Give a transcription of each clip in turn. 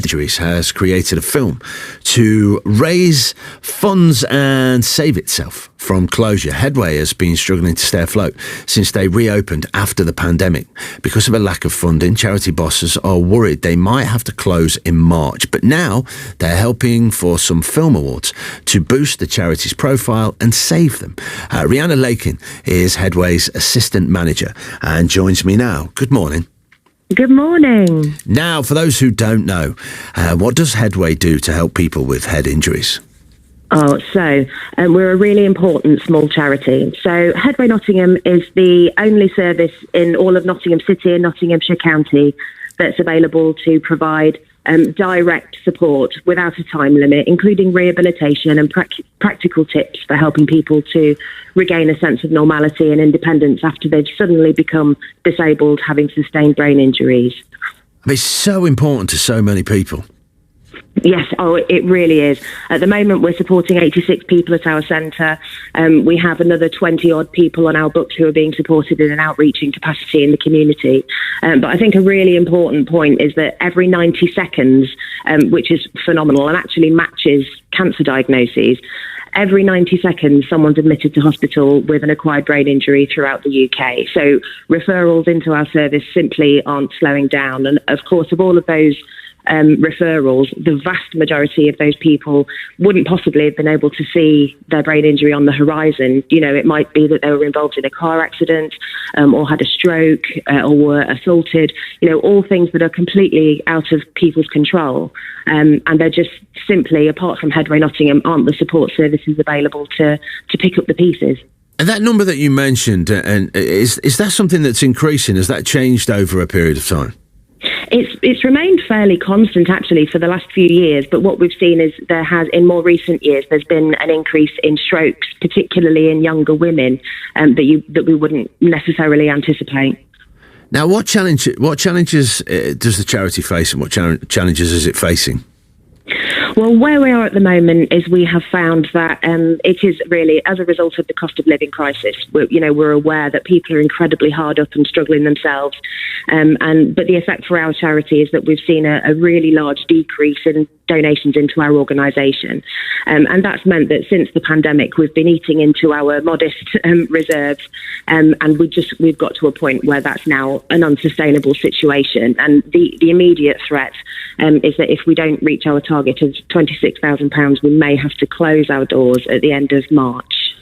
Injuries has created a film to raise funds and save itself from closure. Headway has been struggling to stay afloat since they reopened after the pandemic. Because of a lack of funding, charity bosses are worried they might have to close in March. But now they're helping for some film awards to boost the charity's profile and save them. Rihanna Lakin is Headway's assistant manager and joins me now. Good morning. Good morning. Now, for those who don't know, what does Headway do to help people with head injuries? We're a really important small charity. So Headway Nottingham is the only service in all of Nottingham City and Nottinghamshire County that's available to provide direct support without a time limit, including rehabilitation and practical tips for helping people to regain a sense of normality and independence after they've suddenly become disabled, having sustained brain injuries. It's so important to so many people. Yes, it really is. At the moment, we're supporting 86 people at our centre. We have another 20-odd people on our books who are being supported in an outreaching capacity in the community. But I think a really important point is that every 90 seconds, which is phenomenal and actually matches cancer diagnoses, every 90 seconds, someone's admitted to hospital with an acquired brain injury throughout the UK. So referrals into our service simply aren't slowing down. And of course, of all of those referrals, the vast majority of those people wouldn't possibly have been able to see their brain injury on the horizon. You know, it might be that they were involved in a car accident or had a stroke or were assaulted, you know, all things that are completely out of people's control. And they're just simply, apart from Headway Nottingham, aren't the support services available to pick up the pieces. And that number that you mentioned, and is that something that's increasing? Has that changed over a period of time? It's remained fairly constant, actually, for the last few years. But what we've seen is in more recent years, there's been an increase in strokes, particularly in younger women, that we wouldn't necessarily anticipate. Now, what challenges does the charity face, and what challenges is it facing? Well, where we are at the moment is we have found that it is really as a result of the cost of living crisis. We're aware that people are incredibly hard up and struggling themselves. But the effect for our charity is that we've seen a really large decrease in donations into our organisation. And that's meant that since the pandemic, we've been eating into our modest reserves. And we've got to a point where that's now an unsustainable situation. And the immediate threat is that if we don't reach our target of £26,000, we may have to close our doors at the end of March.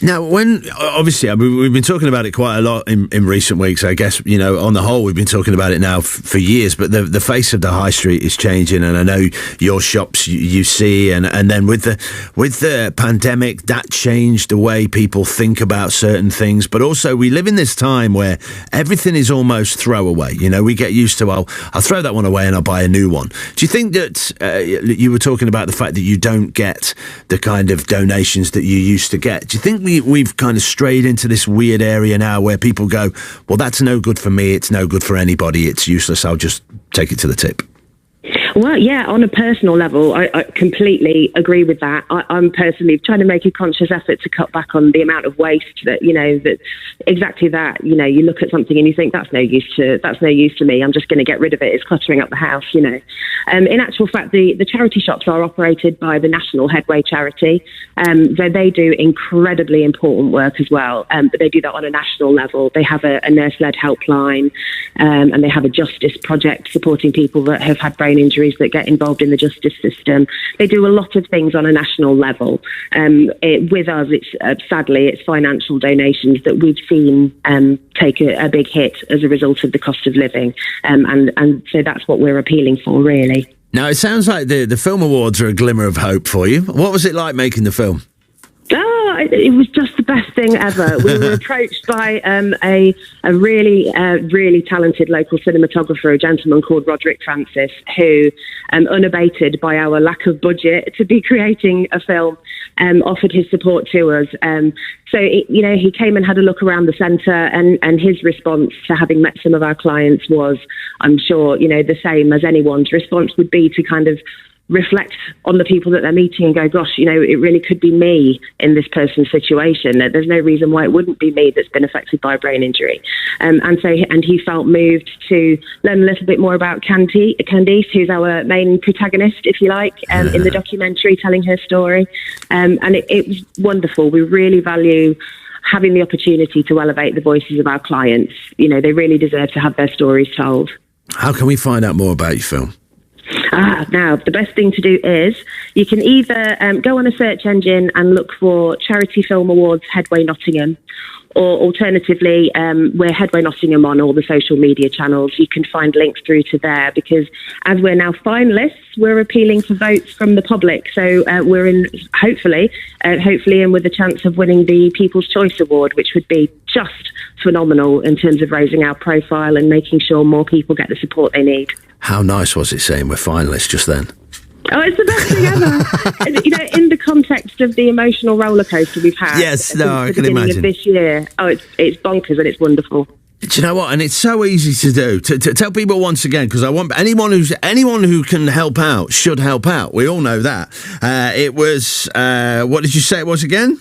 Now, obviously, we've been talking about it quite a lot in recent weeks. I guess, you know, on the whole, we've been talking about it now for years, but the face of the high street is changing, and I know your shops you see, and then with the pandemic, that changed the way people think about certain things. But also, we live in this time where everything is almost throwaway. You know, we get used to, I'll throw that one away and I'll buy a new one. Do you think that you were talking about the fact that you don't get the kind of donations that you used to get? Do you think we've kind of strayed into this weird area now where people go, well, that's no good for me, it's no good for anybody, it's useless, I'll just take it to the tip? Well, yeah, on a personal level, I completely agree with that. I'm personally trying to make a conscious effort to cut back on the amount of waste that, you look at something and you think that's no use to me. I'm just going to get rid of it. It's cluttering up the house, you know. In actual fact, the charity shops are operated by the National Headway charity. So they do incredibly important work as well. But they do that on a national level. They have a nurse-led helpline, and they have a justice project supporting people that have had brain injuries that get involved in the justice system. They do a lot of things on a national level. With us, sadly, it's financial donations that we've seen take a big hit as a result of the cost of living. And so that's what we're appealing for, really. Now, it sounds like the film awards are a glimmer of hope for you. What was it like making the film? It was just the best thing ever. We were approached by a really talented local cinematographer, a gentleman called Roderick Francis, who, unabated by our lack of budget to be creating a film, offered his support to us. So, he came and had a look around the centre, and his response to having met some of our clients was, I'm sure, the same as anyone's response would be, to kind of reflect on the people that they're meeting and go, gosh, you know, it really could be me in this person's situation. There's no reason why it wouldn't be me that's been affected by a brain injury. And he felt moved to learn a little bit more about Candice, who's our main protagonist, if you like, in the documentary, telling her story. And it was wonderful. We really value having the opportunity to elevate the voices of our clients. You know, they really deserve to have their stories told. How can we find out more about your film? Now, the best thing to do is you can either go on a search engine and look for Charity Film Awards Headway Nottingham, or alternatively, we're Headway Nottingham on all the social media channels. You can find links through to there, because as we're now finalists, we're appealing for votes from the public. So we're in, hopefully, and with a chance of winning the People's Choice Award, which would be just phenomenal in terms of raising our profile and making sure more people get the support they need. How nice was it saying we're finalists just then? Oh, it's the best thing ever. And, you know, in the context of the emotional roller coaster we've had. Yes, no, I can imagine. Of this year. Oh, it's bonkers and it's wonderful. Do you know what? And it's so easy to do. To tell people once again, because I want anyone who can help out should help out. We all know that. It was what did you say it was again?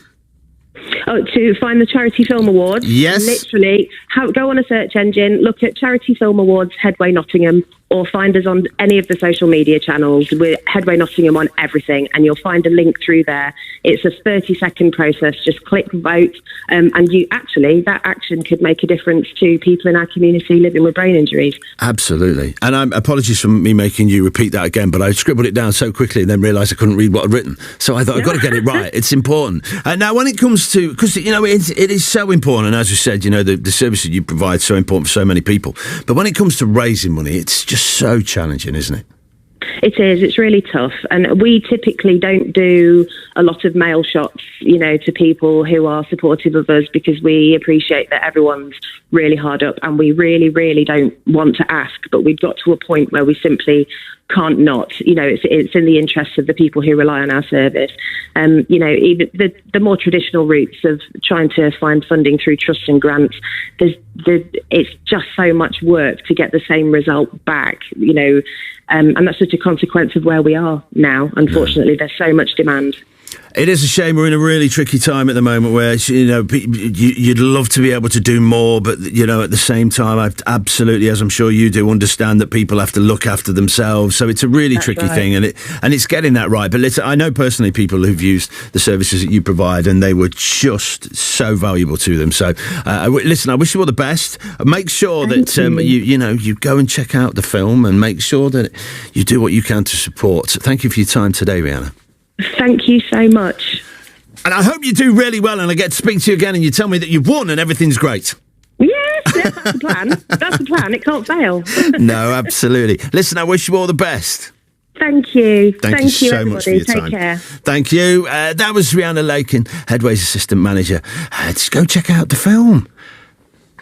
Oh, to find the Charity Film Awards. Yes. Literally, go on a search engine, look at Charity Film Awards Headway Nottingham, or find us on any of the social media channels. We're Headway Nottingham on everything, and you'll find a link through there. It's a 30-second process. Just click vote, and that action could make a difference to people in our community living with brain injuries. Absolutely. And apologies for me making you repeat that again, but I scribbled it down so quickly and then realised I couldn't read what I'd written. So I thought, I've got to get it right. It's important. Now, when it comes to, because, you know, it is so important, and as we said, you know, the services you provide is so important for so many people. But when it comes to raising money, it's just so challenging, isn't it? It is. It's really tough. And we typically don't do a lot of mail shots, you know, to people who are supportive of us, because we appreciate that everyone's really hard up and we really, really don't want to ask. But we've got to a point where we simply can't not. You know, it's in the interests of the people who rely on our service. You know, even the more traditional routes of trying to find funding through trusts and grants, it's just so much work to get the same result back, you know, and that's such a consequence of where we are now. Unfortunately, there's so much demand. It is a shame. We're in a really tricky time at the moment where, you know, you'd love to be able to do more, but, you know, at the same time, I absolutely, as I'm sure you do, understand that people have to look after themselves. So it's a really tricky thing, and it's getting that right. But listen, I know personally people who've used the services that you provide, and they were just so valuable to them. So listen, I wish you all the best. Make sure that you go and check out the film, and make sure that you do what you can to support. So thank you for your time today, Rihanna. Thank you so much. And I hope you do really well, and I get to speak to you again and you tell me that you've won and everything's great. Yes, that's the plan. That's the plan. It can't fail. No, absolutely. Listen, I wish you all the best. Thank you. Thank you so everybody. much for your time. Take care. Thank you. That was Rihanna Lakin, Headway's assistant manager. Just go check out the film.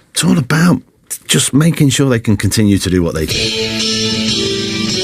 It's all about just making sure they can continue to do what they do.